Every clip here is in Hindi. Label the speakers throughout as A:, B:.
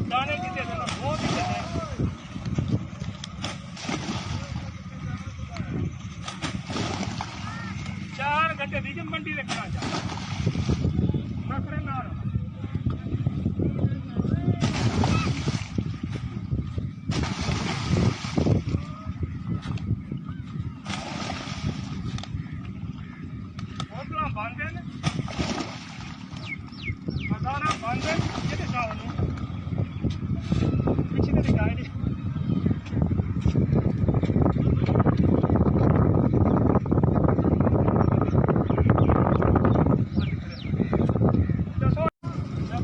A: दाने की दे देना, बहुत ही दे देना। 4 घंटे बीजम मंडी रखना चाहिए। रखने ना रहो। होटला बांधे ने, मदाना बांधे, ये दिखाओ नु। पीछे तो दिखाई नहीं।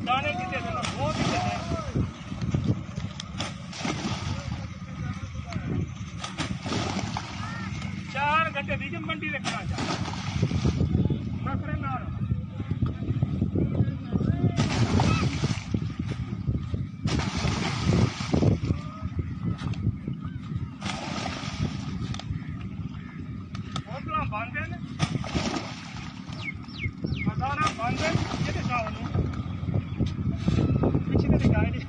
A: दाने की दे देना, बहुत ही दे देना। 4 घंटे बीजम मंडी रखना चाहिए। रखने ना रहो। होटला बांधे ने, मदाना बांधे, ये दिखाओ नु। पीछे तो दिखाई नहीं।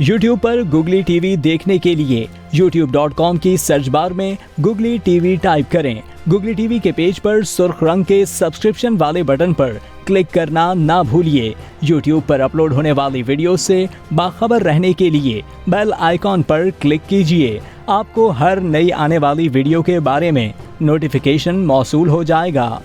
B: YouTube पर गुगली टीवी देखने के लिए youtube.com की सर्च बार में गुगली टीवी टाइप करें। गुगली टीवी के पेज पर सुर्ख रंग के सब्सक्रिप्शन वाले बटन पर क्लिक करना ना भूलिए। YouTube पर अपलोड होने वाली वीडियो से बाखबर रहने के लिए बेल आइकॉन पर क्लिक कीजिए। आपको हर नई आने वाली वीडियो के बारे में नोटिफिकेशन मौसूल हो जाएगा।